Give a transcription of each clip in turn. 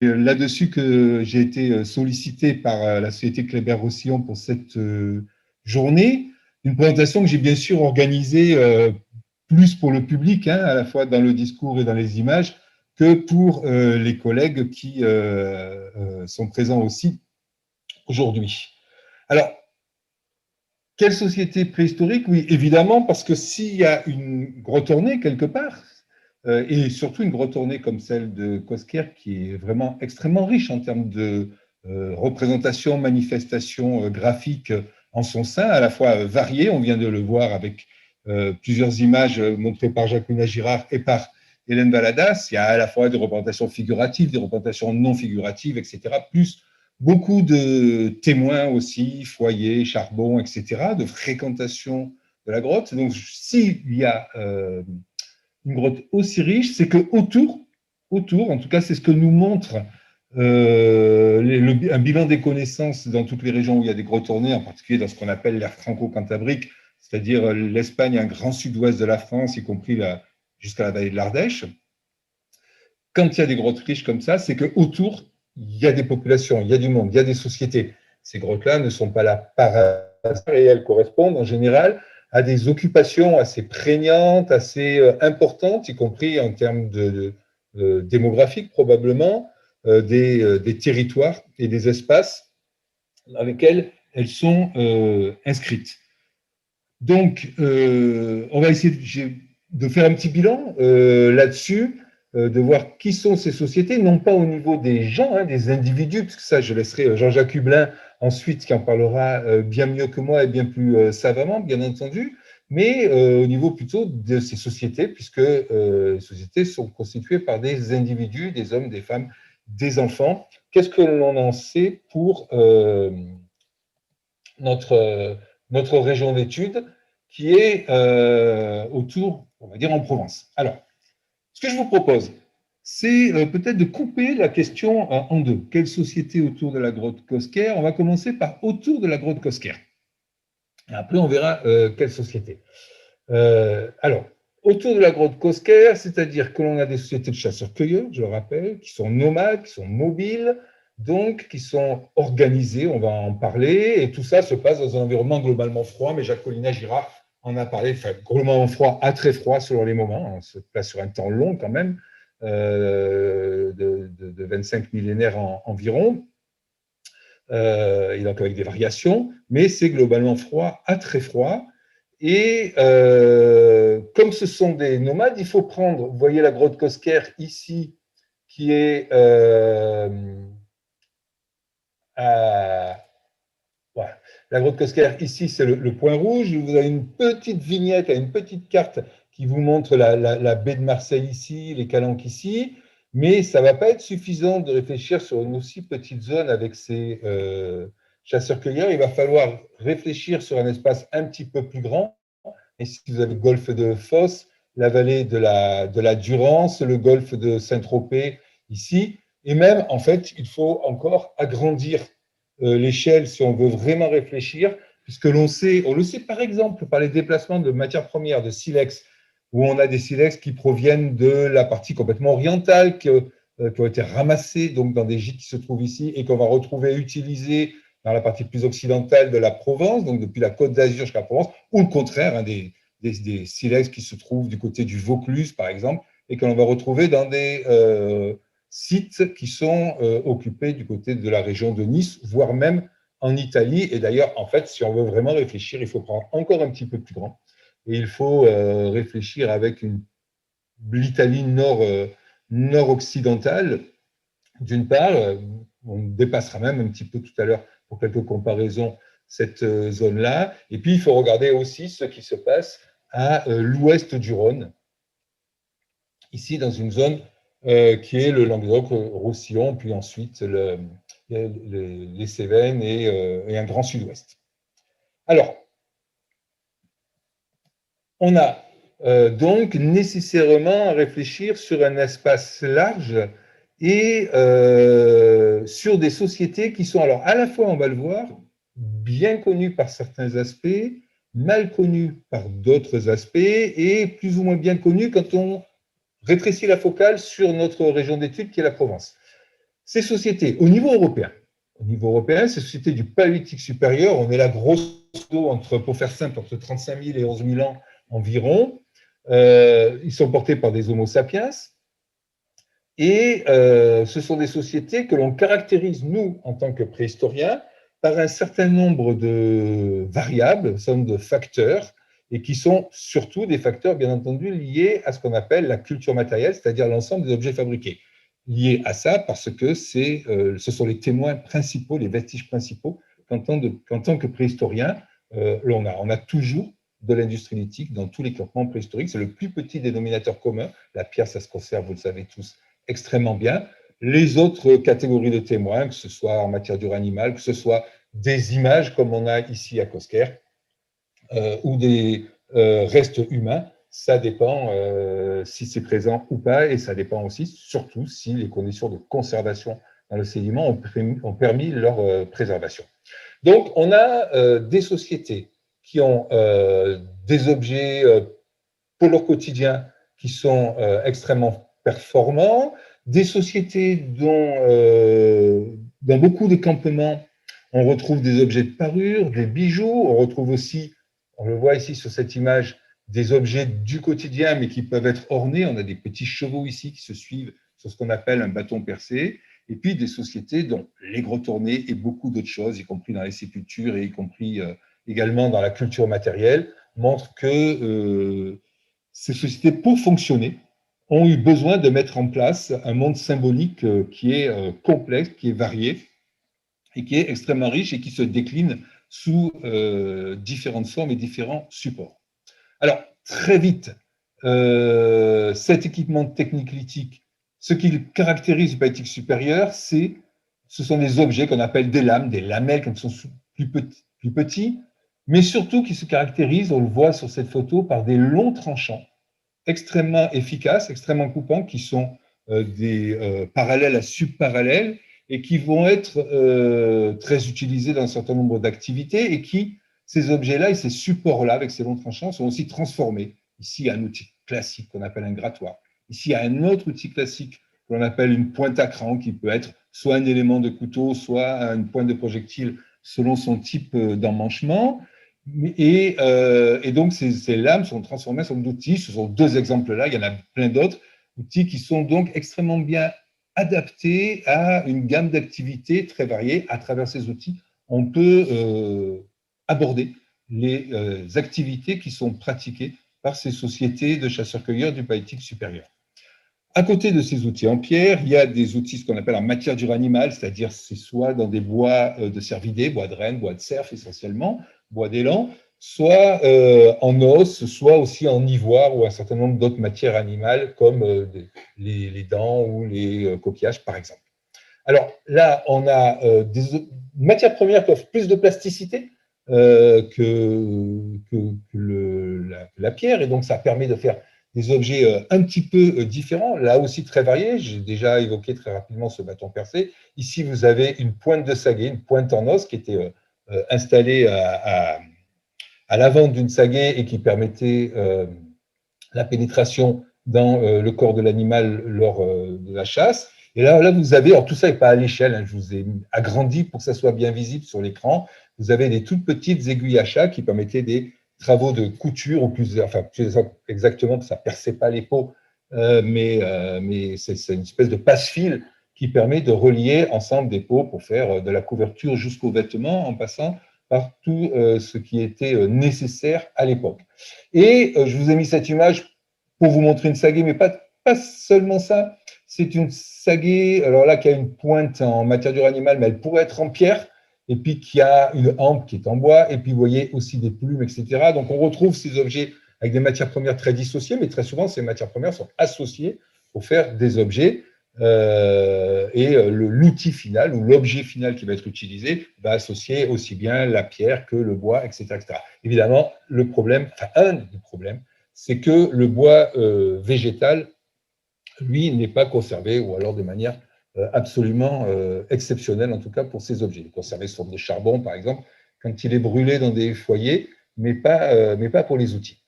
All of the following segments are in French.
là-dessus que j'ai été sollicité par la Société Kléber-Roussillon pour cette journée. Une présentation que j'ai bien sûr organisée plus pour le public, hein, à la fois dans le discours et dans les images, que pour les collègues qui sont présents aussi aujourd'hui. Alors, quelle société préhistorique? Oui, évidemment, parce que s'il y a une grotte ornée quelque part, et surtout une grotte ornée comme celle de Cosquer, qui est vraiment extrêmement riche en termes de représentation, manifestation graphique en son sein, à la fois variée, on vient de le voir avec plusieurs images montrées par Jacqueline Girard et par Hélène Valadas. Il y a à la fois des représentations figuratives, des représentations non figuratives, etc., plus beaucoup de témoins aussi, foyers, charbon, etc., de fréquentation de la grotte. Donc, s'il y a une grotte aussi riche, c'est que autour, en tout cas, c'est ce que nous montre un bilan des connaissances dans toutes les régions où il y a des grottes ornées, en particulier dans ce qu'on appelle l'ère franco-cantabrique, c'est-à-dire l'Espagne, un grand sud-ouest de la France, y compris jusqu'à la vallée de l'Ardèche. Quand il y a des grottes riches comme ça, c'est qu'autour, il y a des populations, il y a du monde, il y a des sociétés. Ces grottes-là ne sont pas là par hasard et elles correspondent en général à des occupations assez prégnantes, assez importantes, y compris en termes démographiques probablement, des territoires et des espaces dans lesquels elles sont inscrites. Donc, on va essayer de faire un petit bilan là-dessus, de voir qui sont ces sociétés, non pas au niveau des gens, hein, des individus, parce que ça, je laisserai Jean-Jacques Hublin ensuite, qui en parlera bien mieux que moi et bien plus savamment, bien entendu, mais au niveau plutôt de ces sociétés, puisque les sociétés sont constituées par des individus, des hommes, des femmes, des enfants. Qu'est-ce que l'on en sait pour notre région d'études qui est autour, on va dire, en Provence. Alors, ce que je vous propose, c'est peut-être de couper la question en deux. Quelle société autour de la grotte Cosquer? On va commencer par autour de la grotte Cosquer. Et après, on verra quelle société. Alors, autour de la grotte Cosquer, c'est-à-dire que l'on a des sociétés de chasseurs-cueilleurs, je le rappelle, qui sont nomades, qui sont mobiles, donc qui sont organisées, on va en parler, et tout ça se passe dans un environnement globalement froid, mais Jacqueline Girard en a parlé, enfin, globalement froid à très froid selon les moments, on se place sur un temps long quand même, de 25 millénaires environ, et donc avec des variations, mais c'est globalement froid à très froid. Et comme ce sont des nomades, il faut prendre, vous voyez la grotte Cosquer ici, qui est voilà. La grotte Cosquer ici, c'est le point rouge. Vous avez une petite vignette, une petite carte qui vous montre la baie de Marseille ici, les Calanques ici, mais ça ne va pas être suffisant de réfléchir sur une aussi petite zone avec ces chasseurs-cueilleurs. Il va falloir réfléchir sur un espace un petit peu plus grand. Et si vous avez le golfe de Fos, la vallée de la Durance, le golfe de Saint-Tropez ici, et même, en fait, il faut encore agrandir l'échelle si on veut vraiment réfléchir, puisque on le sait par exemple par les déplacements de matières premières, de silex, où on a des silex qui proviennent de la partie complètement orientale, qui ont été ramassés donc, dans des gîtes qui se trouvent ici et qu'on va retrouver utilisés dans la partie plus occidentale de la Provence, donc depuis la Côte d'Azur jusqu'à la Provence, ou le contraire, hein, des silex qui se trouvent du côté du Vaucluse, par exemple, et que l'on va retrouver dans des sites qui sont occupés du côté de la région de Nice, voire même en Italie. Et d'ailleurs, en fait, si on veut vraiment réfléchir, il faut prendre encore un petit peu plus grand. Et il faut réfléchir avec l'Italie nord-occidentale, d'une part. On dépassera même un petit peu tout à l'heure pour quelques comparaisons cette zone-là. Et puis, il faut regarder aussi ce qui se passe à l'ouest du Rhône, ici dans une zone qui est le Languedoc-Roussillon, puis ensuite les Cévennes et un grand sud-ouest. Alors, on a donc nécessairement à réfléchir sur un espace large et sur des sociétés qui sont alors à la fois, on va le voir, bien connues par certains aspects, mal connues par d'autres aspects et plus ou moins bien connues quand on rétrécit la focale sur notre région d'études qui est la Provence. Ces sociétés, au niveau européen, ces sociétés du paléolithique supérieur, on est là grosso modo, pour faire simple, entre 35 000 et 11 000 ans environ. Ils sont portés par des Homo sapiens. Et ce sont des sociétés que l'on caractérise, nous, en tant que préhistoriens, par un certain nombre de variables, un certain nombre de facteurs, et qui sont surtout des facteurs, bien entendu, liés à ce qu'on appelle la culture matérielle, c'est-à-dire l'ensemble des objets fabriqués. Liés à ça parce que ce sont les témoins principaux, les vestiges principaux qu'en tant que préhistorien, on a toujours de l'industrie lithique dans tous les campements préhistoriques. C'est le plus petit dénominateur commun. La pierre, ça se conserve, vous le savez tous, extrêmement bien. Les autres catégories de témoins, que ce soit en matière d'ur animal, que ce soit des images comme on a ici à Cosquer, ou des restes humains, ça dépend si c'est présent ou pas, et ça dépend aussi, surtout, si les conditions de conservation dans le sédiment ont permis leur préservation. Donc, on a des sociétés qui ont des objets pour leur quotidien qui sont extrêmement performants, des sociétés dans beaucoup de campements, on retrouve des objets de parure, des bijoux, on retrouve aussi, on le voit ici sur cette image, des objets du quotidien, mais qui peuvent être ornés. On a des petits chevaux ici qui se suivent sur ce qu'on appelle un bâton percé, et puis des sociétés dont les gros tournés et beaucoup d'autres choses, y compris dans les sépultures et y compris également dans la culture matérielle, montrent que ces sociétés, pour fonctionner, ont eu besoin de mettre en place un monde symbolique qui est complexe, qui est varié et qui est extrêmement riche et qui se décline sous différentes formes et différents supports. Alors, très vite, cet équipement technique lithique, ce qui caractérise le paléolithique supérieur, ce sont des objets qu'on appelle des lames, des lamelles qui sont plus petits, mais surtout qui se caractérisent, on le voit sur cette photo, par des longs tranchants extrêmement efficaces, extrêmement coupants, qui sont des parallèles à subparallèles et qui vont être très utilisés dans un certain nombre d'activités et ces objets-là et ces supports-là, avec ces longs tranchants, sont aussi transformés. Ici, il y a un outil classique qu'on appelle un grattoir. Ici, il y a un autre outil classique qu'on appelle une pointe à cran, qui peut être soit un élément de couteau, soit une pointe de projectile, selon son type d'emmanchement. Et donc, ces lames sont transformées en outils. Ce sont deux exemples-là, il y en a plein d'autres, outils qui sont donc extrêmement bien adaptés à une gamme d'activités très variées. À travers ces outils, on peut aborder les activités qui sont pratiquées par ces sociétés de chasseurs-cueilleurs du Paléolithique supérieur. À côté de ces outils en pierre, il y a des outils, ce qu'on appelle en matière d'ur animal, c'est-à-dire c'est soit dans des bois de cervidés, bois de renne, bois de cerf essentiellement, bois d'élan, soit en os, soit aussi en ivoire ou un certain nombre d'autres matières animales comme les dents ou les coquillages par exemple. Alors là, on a des matières premières qui offrent plus de plasticité la pierre, et donc ça permet de faire des objets un petit peu différents, là aussi très variés. J'ai déjà évoqué très rapidement ce bâton percé. Ici, vous avez une pointe de saguet, une pointe en os qui était installée à l'avant d'une saguet et qui permettait la pénétration dans le corps de l'animal lors de la chasse. Et là, vous avez, alors tout ça n'est pas à l'échelle, hein, je vous ai agrandi pour que ça soit bien visible sur l'écran. Vous avez des toutes petites aiguilles à chat qui permettaient des travaux de couture, ou plus exactement, parce que ça ne perçait pas les peaux, mais c'est une espèce de passe-fil qui permet de relier ensemble des peaux pour faire de la couverture jusqu'aux vêtements en passant par tout ce qui était nécessaire à l'époque. Et je vous ai mis cette image pour vous montrer une saguet, mais pas seulement ça. C'est une saguet, alors là, qui a une pointe en matière d'ur animal, mais elle pourrait être en pierre, et puis qui a une hampe qui est en bois, et puis vous voyez aussi des plumes, etc. Donc on retrouve ces objets avec des matières premières très dissociées, mais très souvent, ces matières premières sont associées pour faire des objets. L'outil final ou l'objet final qui va être utilisé va associer aussi bien la pierre que le bois, etc. etc. Évidemment, le problème, enfin un des problèmes, c'est que le bois végétal, lui, n'est pas conservé, ou alors de manière absolument exceptionnelle, en tout cas pour ces objets. Il est conservé sous forme de charbon, par exemple, quand il est brûlé dans des foyers, mais pas pour les outils.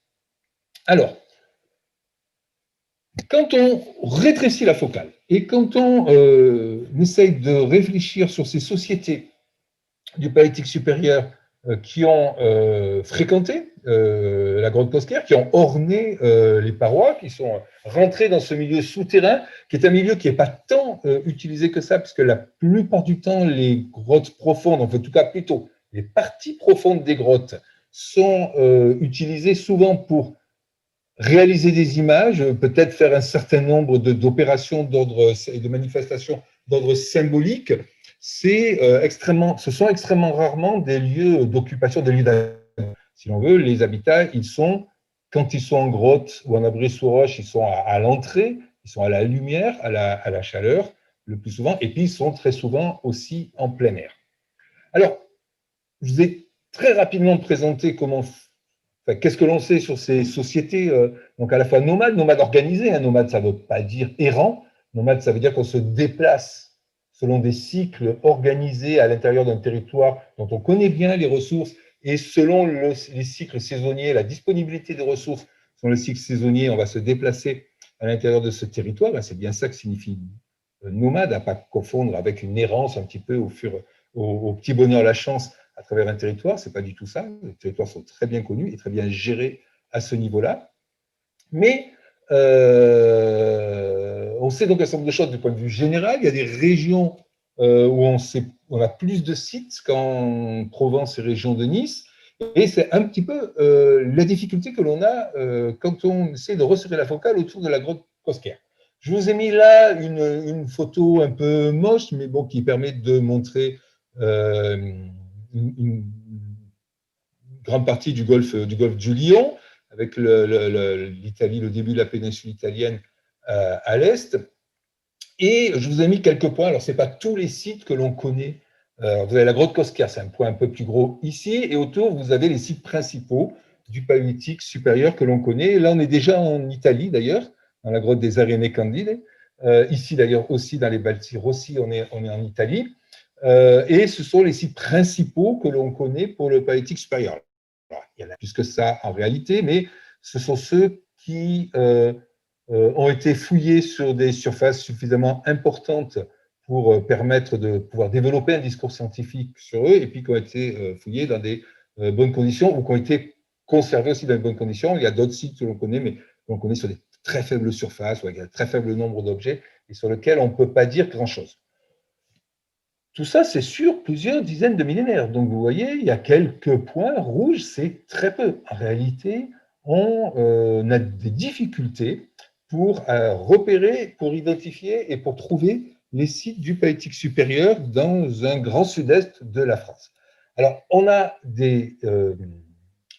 Alors, Quand on rétrécit la focale et quand on essaye de réfléchir sur ces sociétés du Paléolithique supérieur qui ont fréquenté la grotte Cosquer, qui ont orné les parois, qui sont rentrés dans ce milieu souterrain, qui est un milieu qui n'est pas tant utilisé que ça, puisque la plupart du temps, les grottes profondes, enfin, en tout cas plutôt les parties profondes des grottes, sont utilisées souvent pour réaliser des images, peut-être faire un certain nombre d'opérations d'ordre et de manifestations d'ordre symbolique, ce sont extrêmement rarement des lieux d'occupation, des lieux d'habitat. Si l'on veut, les habitats, quand ils sont en grotte ou en abri sous roche, ils sont à l'entrée, ils sont à la lumière, à la chaleur, le plus souvent, et puis ils sont très souvent aussi en plein air. Alors, je vous ai très rapidement présenté qu'est-ce que l'on sait sur ces sociétés, donc à la fois nomades organisées, hein, nomade ça ne veut pas dire errant, nomade ça veut dire qu'on se déplace selon des cycles organisés à l'intérieur d'un territoire dont on connaît bien les ressources et selon les cycles saisonniers, la disponibilité des ressources selon les cycles saisonniers, on va se déplacer à l'intérieur de ce territoire, c'est bien ça que signifie nomade, à ne pas confondre avec une errance un petit peu au petit bonheur la chance à travers un territoire, ce n'est pas du tout ça. Les territoires sont très bien connus et très bien gérés à ce niveau-là. Mais on sait donc un certain nombre de choses du point de vue général. Il y a des régions où on a plus de sites qu'en Provence et région de Nice. Et c'est un petit peu la difficulté que l'on a quand on essaie de resserrer la focale autour de la grotte Cosquer. Je vous ai mis là une photo un peu moche, mais bon, qui permet de montrer une grande partie du golfe du Lion, avec l'Italie, le début de la péninsule italienne à l'est. Et je vous ai mis quelques points. Alors, ce n'est pas tous les sites que l'on connaît. Vous avez la grotte Cosquer, c'est un point un peu plus gros ici. Et autour, vous avez les sites principaux du Paléolithique supérieur que l'on connaît. Là, on est déjà en Italie, d'ailleurs, dans la grotte des Arene Candide. Ici, d'ailleurs, aussi dans les Balti Rossi, on est en Italie. Et ce sont les sites principaux que l'on connaît pour le Paléolithique supérieur. Alors, il y en a plus que ça en réalité, mais ce sont ceux qui ont été fouillés sur des surfaces suffisamment importantes pour permettre de pouvoir développer un discours scientifique sur eux, et puis qui ont été fouillés dans des bonnes conditions, ou qui ont été conservés aussi dans de bonnes conditions. Il y a d'autres sites que l'on connaît, mais qu'on connaît sur des très faibles surfaces, avec un très faible nombre d'objets, et sur lesquels on ne peut pas dire grand-chose. Tout ça, c'est sur plusieurs dizaines de millénaires. Donc, vous voyez, il y a quelques points rouges, c'est très peu. En réalité, on a des difficultés pour repérer, pour identifier et pour trouver les sites du Paléolithique supérieur dans un grand sud-est de la France. Alors, on a des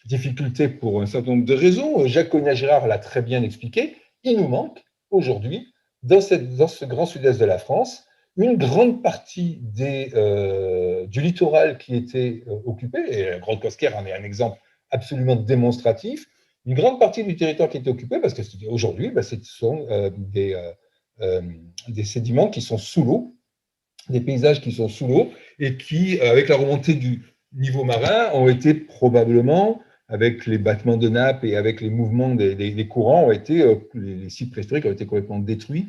difficultés pour un certain nombre de raisons. Jacques Cognat-Girard l'a très bien expliqué. Il nous manque aujourd'hui, dans ce grand sud-est de la France, une grande partie du littoral qui était occupé, et la grotte Cosquer en est un exemple absolument démonstratif, une grande partie du territoire qui était occupé, parce qu'aujourd'hui, ce sont des sédiments qui sont sous l'eau, des paysages qui sont sous l'eau, et qui, avec la remontée du niveau marin, ont été probablement, avec les battements de nappes et avec les mouvements des courants, les sites préhistoriques ont été complètement détruits,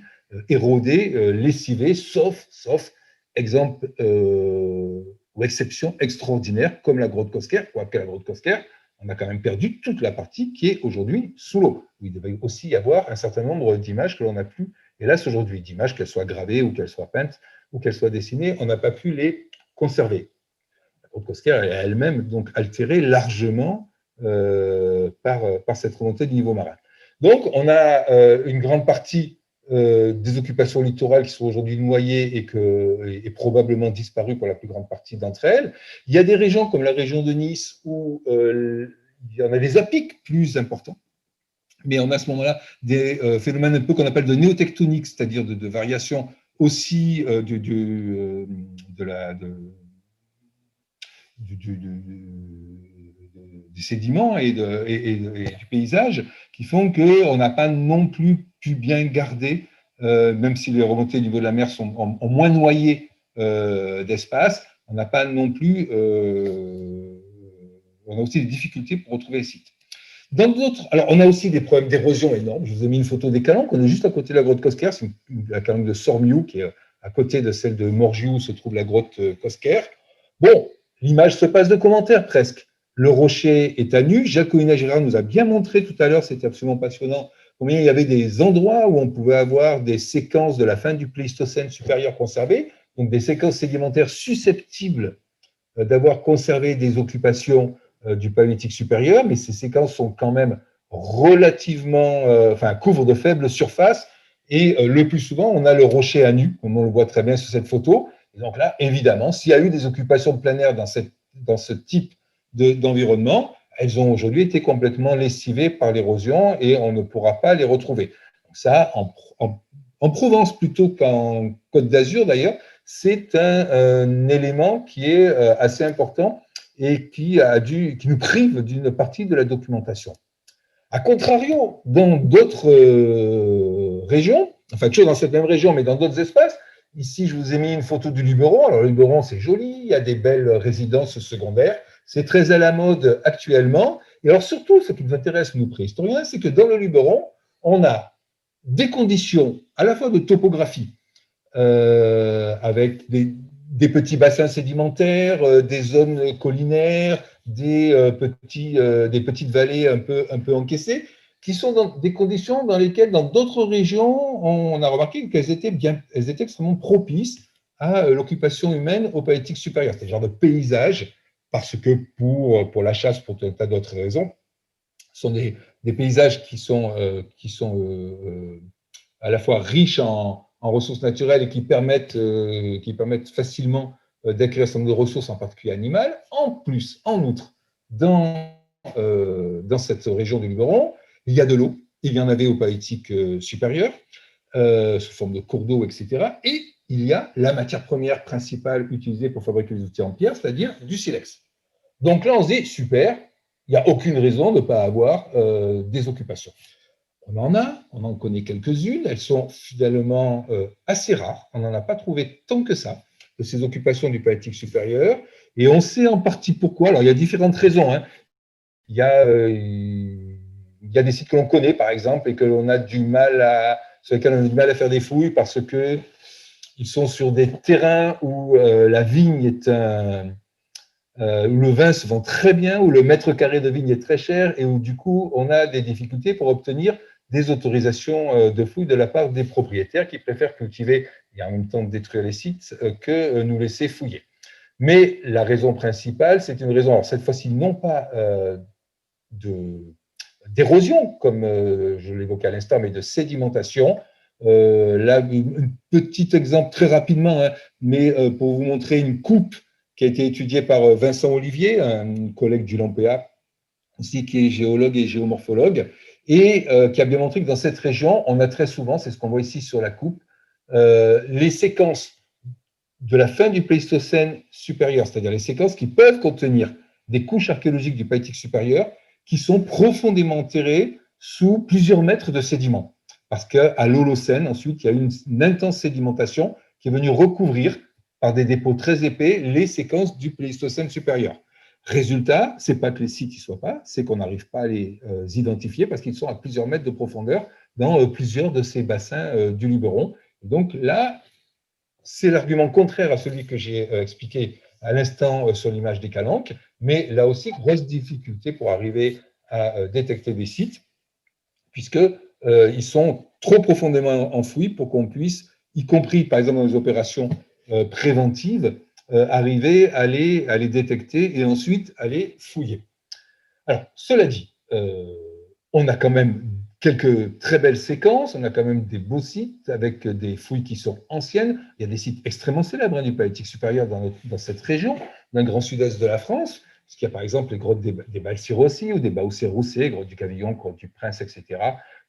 érodés, lessivés, sauf exemple ou exception extraordinaire, comme la grotte Cosquer, quoique la grotte Cosquer, on a quand même perdu toute la partie qui est aujourd'hui sous l'eau. Il devait aussi y avoir un certain nombre d'images que l'on n'a plus, hélas, aujourd'hui, d'images, qu'elles soient gravées ou qu'elles soient peintes ou qu'elles soient dessinées, on n'a pas pu les conserver. La grotte Cosquer est elle-même donc altérée largement par cette remontée du niveau marin. Donc, on a une grande partie des occupations littorales qui sont aujourd'hui noyées et probablement disparues pour la plus grande partie d'entre elles. Il y a des régions comme la région de Nice où il y en a des apics plus importants, mais on a à ce moment-là des phénomènes un peu qu'on appelle de néotectonique, c'est-à-dire de variations aussi des sédiments et du paysage qui font qu'on n'a pas non plus pu bien garder, même si les remontées au niveau de la mer ont moins noyé d'espace, on n'a pas non plus, on a aussi des difficultés pour retrouver les sites. Dans d'autres, alors on a aussi des problèmes d'érosion énormes. Je vous ai mis une photo des calanques. On est juste à côté de la grotte Cosquer, c'est la calanque de Sormiou qui est à côté de celle de Morgiou où se trouve la grotte Cosquer. Bon, l'image se passe de commentaires presque. Le rocher est à nu. Jacques Gérard nous a bien montré tout à l'heure, c'était absolument passionnant, combien il y avait des endroits où on pouvait avoir des séquences de la fin du Pléistocène supérieur conservées, donc des séquences sédimentaires susceptibles d'avoir conservé des occupations du Paléolithique supérieur, mais ces séquences sont quand même relativement, enfin, couvrent de faibles surfaces, et le plus souvent, on a le rocher à nu, comme on le voit très bien sur cette photo. Et donc là, évidemment, s'il y a eu des occupations de plein air dans ce type d'environnement, elles ont aujourd'hui été complètement lessivées par l'érosion et on ne pourra pas les retrouver. Donc ça, en Provence plutôt qu'en Côte d'Azur d'ailleurs, c'est un élément qui est assez important et qui nous prive d'une partie de la documentation. A contrario, dans d'autres régions, enfin toujours dans cette même région, mais dans d'autres espaces, ici je vous ai mis une photo du Luberon. Alors le Luberon, c'est joli, il y a des belles résidences secondaires, c'est très à la mode actuellement. Et alors surtout, ce qui nous intéresse, nous préhistoriens, c'est que dans le Luberon, on a des conditions à la fois de topographie, avec des petits bassins sédimentaires, des zones collinaires, des petites vallées un peu encaissées, qui sont dans des conditions dans lesquelles, dans d'autres régions, on a remarqué elles étaient extrêmement propices à l'occupation humaine au Paléolithique supérieur. C'est le genre de paysage, parce que pour la chasse, pour tout un tas d'autres raisons, ce sont des paysages qui sont à la fois riches en ressources naturelles et qui permettent facilement d'acquérir un certain nombre de ressources, en particulier animales. En plus, en outre, dans cette région du Luberon, il y a de l'eau, il y en avait au Paléolithique supérieur, sous forme de cours d'eau, etc. Et il y a la matière première principale utilisée pour fabriquer les outils en pierre, c'est-à-dire du silex. Donc là, on se dit, super, il n'y a aucune raison de ne pas avoir des occupations. On en connaît quelques-unes, elles sont finalement assez rares, on n'en a pas trouvé tant que ça, de ces occupations du Paléolithique supérieur, et on sait en partie pourquoi. Alors il y a différentes raisons, hein. Il y a des sites que l'on connaît, par exemple, et que l'on a du mal sur lesquels on a du mal à faire des fouilles parce que ils sont sur des terrains où la vigne est où le vin se vend très bien, où le mètre carré de vigne est très cher et où du coup on a des difficultés pour obtenir des autorisations de fouilles de la part des propriétaires qui préfèrent cultiver et en même temps détruire les sites que nous laisser fouiller. Mais la raison principale, c'est une raison, alors cette fois-ci non pas d'érosion, comme je l'évoquais à l'instant, mais de sédimentation. Là, un petit exemple très rapidement, hein, mais pour vous montrer une coupe qui a été étudiée par Vincent Olivier, un collègue du LAMPEA, aussi qui est géologue et géomorphologue, et qui a bien montré que dans cette région, on a très souvent, c'est ce qu'on voit ici sur la coupe, les séquences de la fin du Pléistocène supérieur, c'est-à-dire les séquences qui peuvent contenir des couches archéologiques du Paléolithique supérieur qui sont profondément enterrées sous plusieurs mètres de sédiments. Parce qu'à l'Holocène, ensuite, il y a eu une intense sédimentation qui est venue recouvrir, par des dépôts très épais, les séquences du Pléistocène supérieur. Résultat, ce n'est pas que les sites n'y soient pas, c'est qu'on n'arrive pas à les identifier parce qu'ils sont à plusieurs mètres de profondeur dans plusieurs de ces bassins du Luberon. Donc là, c'est l'argument contraire à celui que j'ai expliqué à l'instant sur l'image des calanques, mais là aussi, grosse difficulté pour arriver à détecter des sites, puisqu'ils sont trop profondément enfouis pour qu'on puisse, y compris par exemple dans les opérations préventives, arriver à les détecter et ensuite à les fouiller. Alors, cela dit, on a quand même quelques très belles séquences, on a quand même des beaux sites avec des fouilles qui sont anciennes. Il y a des sites extrêmement célèbres du Paléolithique supérieur dans cette région, dans le grand sud-est de la France, parce qu'il y a par exemple les grottes des Balsirossi ou des Baousset-Roussé, grottes du Cavillon, grottes du Prince, etc.,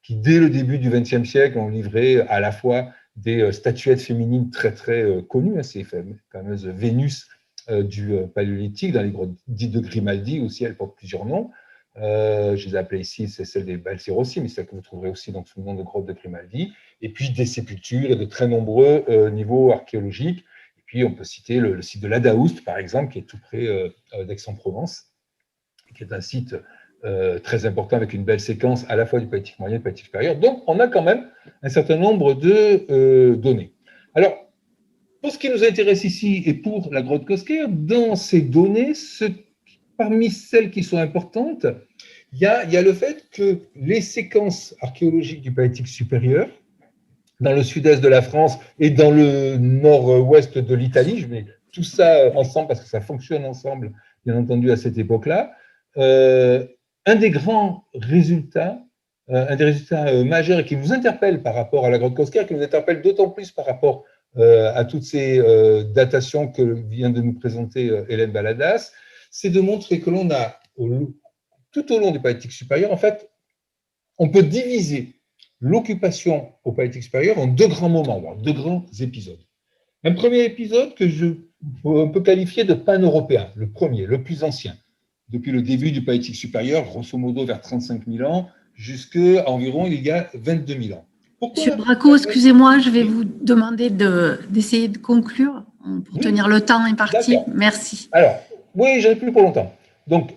qui dès le début du XXe siècle ont livré à la fois des statuettes féminines très très connues, ces fameuses Vénus du Paléolithique, dans les grottes dites de Grimaldi aussi, elles portent plusieurs noms. Je les ai appelées ici, c'est celle des Balsirossi, mais c'est celle que vous trouverez aussi donc, sous le nom de grotte de Grimaldi, et puis des sépultures et de très nombreux niveaux archéologiques. Et puis on peut citer le site de l'Adaoust, par exemple, qui est tout près d'Aix-en-Provence, qui est un site très important avec une belle séquence à la fois du Paléolithique moyen et du Paléolithique supérieur. Donc, on a quand même un certain nombre de données. Alors, pour ce qui nous intéresse ici et pour la grotte Cosquer, dans ces données, parmi celles qui sont importantes, il y a le fait que les séquences archéologiques du Paléolithique supérieur, dans le sud-est de la France et dans le nord-ouest de l'Italie, je mets tout ça ensemble parce que ça fonctionne ensemble, bien entendu, à cette époque-là, un des résultats majeurs et qui vous interpelle par rapport à la grotte Cosquer, qui nous interpelle d'autant plus par rapport à toutes ces datations que vient de nous présenter Hélène Baladas, c'est de montrer que l'on a, tout au long du Paléolithique supérieur, en fait, on peut diviser l'occupation au Paléolithique supérieur en deux grands moments, deux grands épisodes. Un premier épisode que on peut qualifier de pan-européen, le premier, le plus ancien, depuis le début du Paléolithique supérieur, grosso modo vers 35 000 ans, jusqu'à environ il y a 22 000 ans. Monsieur Bracco, excusez-moi, je vais vous demander d'essayer de conclure pour tenir le temps imparti. Merci. Alors, oui, j'en ai plus pour longtemps. Donc,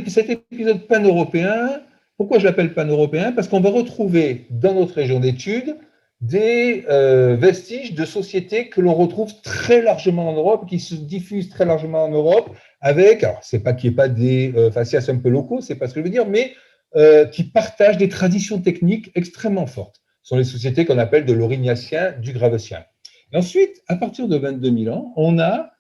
cet épisode pan-européen, pourquoi je l'appelle pan-européen? Parce qu'on va retrouver dans notre région d'études des vestiges de sociétés que l'on retrouve très largement en Europe, qui se diffusent très largement en Europe, avec, alors c'est pas qu'il n'y ait pas des faciès un peu locaux, c'est pas ce que je veux dire, mais qui partagent des traditions techniques extrêmement fortes. Ce sont les sociétés qu'on appelle de l'Aurignacien, du Gravecien. Et ensuite, à partir de 22 000 ans, on a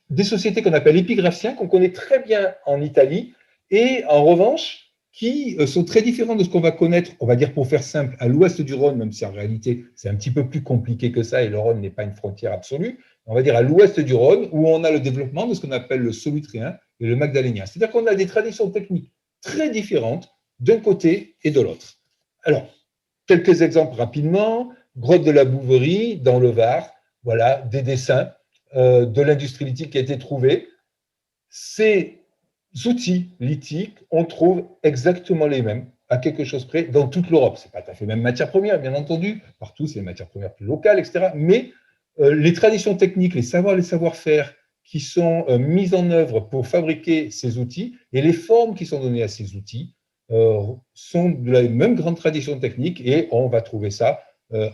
des sociétés qu'on appelle épigraphiens, qu'on connaît très bien en Italie, et en revanche, qui sont très différents de ce qu'on va connaître, on va dire pour faire simple, à l'ouest du Rhône, même si en réalité c'est un petit peu plus compliqué que ça, et le Rhône n'est pas une frontière absolue, on va dire à l'ouest du Rhône, où on a le développement de ce qu'on appelle le solutréen et le magdalénien. C'est-à-dire qu'on a des traditions techniques très différentes d'un côté et de l'autre. Alors, quelques exemples rapidement. Grotte de la Bouverie, dans le Var, voilà, des dessins de l'industrie lithique qui a été trouvée. Ces outils lithiques, on trouve exactement les mêmes, à quelque chose près, dans toute l'Europe. Ce n'est pas tout à fait les mêmes matières premières, bien entendu, partout, c'est les matières premières plus locales, etc. Mais les traditions techniques, les savoir-faire qui sont mises en œuvre pour fabriquer ces outils et les formes qui sont données à ces outils sont de la même grande tradition technique, et on va trouver ça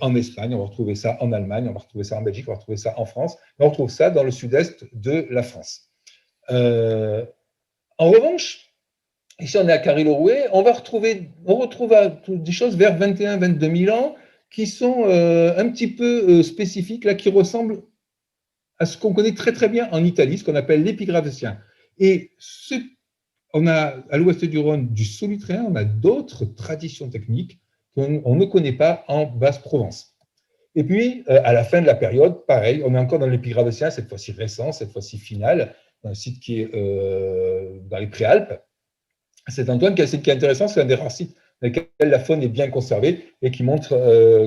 en Espagne, on va retrouver ça en Allemagne, on va retrouver ça en Belgique, on va retrouver ça en France, on retrouve ça dans le sud-est de la France. En revanche, ici on est à Carry-le-Rouet, on retrouve des choses vers 21-22 000 ans qui sont un petit peu spécifiques, là, qui ressemblent à ce qu'on connaît très très bien en Italie, ce qu'on appelle l'épigravecien. Et on a à l'ouest du Rhône du solutréen, on a d'autres traditions techniques qu'on ne connaît pas en Basse-Provence. Et puis, à la fin de la période, pareil, on est encore dans l'épigravecien, cette fois-ci récent, cette fois-ci final, un site qui est dans les Préalpes. Saint-Antoine, qui est un site qui est intéressant, c'est un des rares sites dans lesquels la faune est bien conservée et qui montre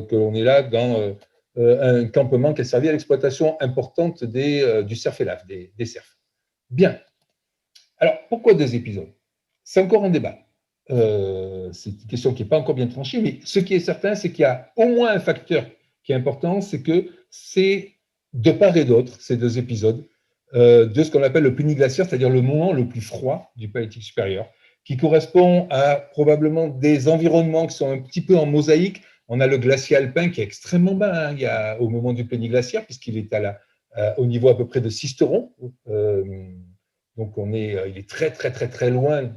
qu'on est là dans un campement qui a servi à l'exploitation importante du cerf et lave, des cerfs. Bien. Alors, pourquoi 2 épisodes? C'est encore un débat. C'est une question qui n'est pas encore bien tranchée, mais ce qui est certain, c'est qu'il y a au moins un facteur qui est important, c'est que c'est de part et d'autre, ces 2 épisodes, de ce qu'on appelle le pléniglaciaire, c'est-à-dire le moment le plus froid du Paléolithique supérieur, qui correspond à probablement des environnements qui sont un petit peu en mosaïque. On a le glacier alpin qui est extrêmement bas au moment du pléniglaciaire, puisqu'il est au niveau à peu près de Sisteron. Donc il est très très très très loin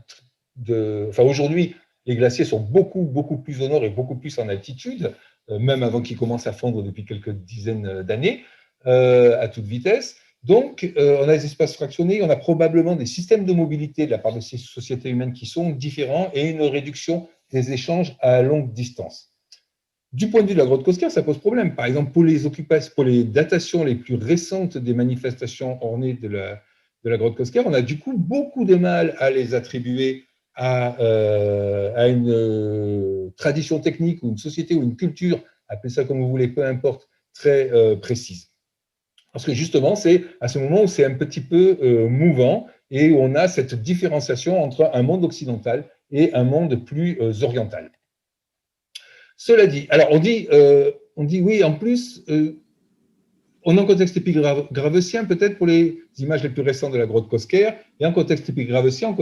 aujourd'hui, les glaciers sont beaucoup plus au nord et beaucoup plus en altitude, même avant qu'ils commencent à fondre depuis quelques dizaines d'années, à toute vitesse. Donc, on a des espaces fractionnés, on a probablement des systèmes de mobilité de la part de ces sociétés humaines qui sont différents et une réduction des échanges à longue distance. Du point de vue de la grotte Cosquer, ça pose problème. Par exemple, pour les datations les plus récentes des manifestations ornées de la grotte Cosquer, on a du coup beaucoup de mal à les attribuer à une tradition technique ou une société ou une culture, appelez ça comme vous voulez, peu importe, très précise. Parce que justement, c'est à ce moment où c'est un petit peu mouvant et où on a cette différenciation entre un monde occidental et un monde plus oriental. Cela dit, alors on dit oui, en plus, On est en contexte épigravecien, peut-être pour les images les plus récentes de la grotte Cosquer, et en contexte épigravecien, on ne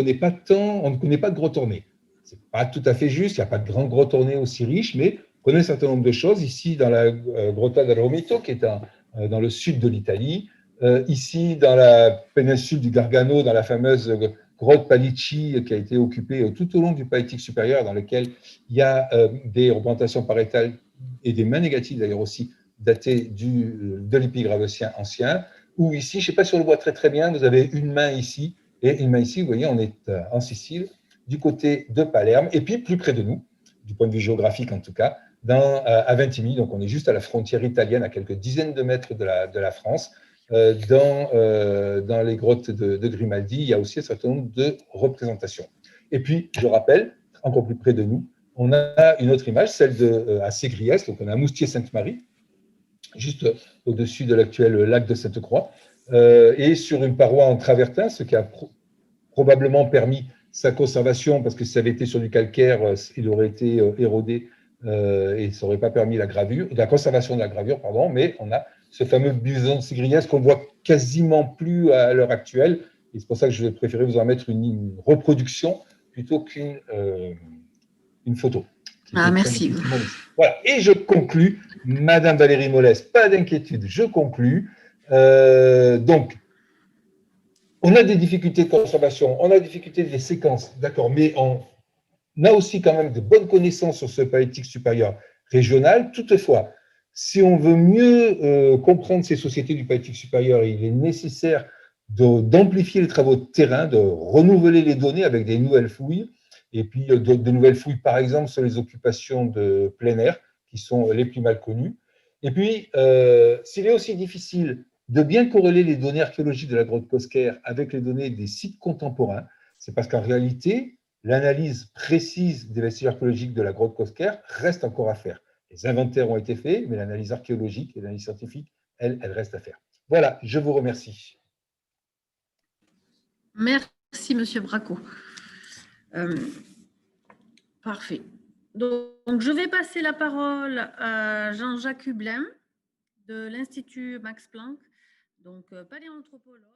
connaît pas de grotte ornée. Ce n'est pas tout à fait juste, il n'y a pas de grand grotte ornée aussi riche, mais on connaît un certain nombre de choses. Ici, dans la Grotta del Romito, qui est dans le sud de l'Italie, ici, dans la péninsule du Gargano, dans la fameuse grotte Palicci, qui a été occupée tout au long du Paléolithique supérieur, dans lequel il y a des représentations pariétales et des mains négatives d'ailleurs aussi, datées de l'épigravecien ancien, ou ici, je ne sais pas si on le voit très très bien, vous avez une main ici, et une main ici, vous voyez, on est en Sicile, du côté de Palerme, et puis plus près de nous, du point de vue géographique en tout cas, à Ventimille, donc on est juste à la frontière italienne, à quelques dizaines de mètres de la France. Dans les grottes de Grimaldi, il y a aussi un certain nombre de représentations. Et puis, je rappelle, encore plus près de nous, on a une autre image, celle à Ségriès, donc on a Moustier-Sainte-Marie, juste au-dessus de l'actuel lac de Sainte-Croix, et sur une paroi en travertin, ce qui a probablement permis sa conservation, parce que si ça avait été sur du calcaire, il aurait été érodé et ça n'aurait pas permis la conservation de la gravure, pardon, mais on a ce fameux buson de Ségriès qu'on voit quasiment plus à l'heure actuelle, et c'est pour ça que je vais préférer vous en mettre une reproduction plutôt qu'une photo. Ah, merci. Voilà, et je conclus, Madame Valérie Mollès, pas d'inquiétude, je conclus. Donc, on a des difficultés de conservation, on a des difficultés des séquences, d'accord, mais on a aussi quand même de bonnes connaissances sur ce paléolithique supérieur régional. Toutefois, si on veut mieux comprendre ces sociétés du paléolithique supérieur, il est nécessaire d'amplifier les travaux de terrain, de renouveler les données avec des nouvelles fouilles, et puis de nouvelles fouilles, par exemple, sur les occupations de plein air, qui sont les plus mal connues. Et puis, s'il est aussi difficile de bien corréler les données archéologiques de la grotte Cosquer avec les données des sites contemporains, c'est parce qu'en réalité, l'analyse précise des vestiges archéologiques de la grotte Cosquer reste encore à faire. Les inventaires ont été faits, mais l'analyse archéologique et l'analyse scientifique, elle reste à faire. Voilà, je vous remercie. Merci, Monsieur Bracco. Parfait. Donc, je vais passer la parole à Jean-Jacques Hublin de l'Institut Max Planck, donc paléanthropologue.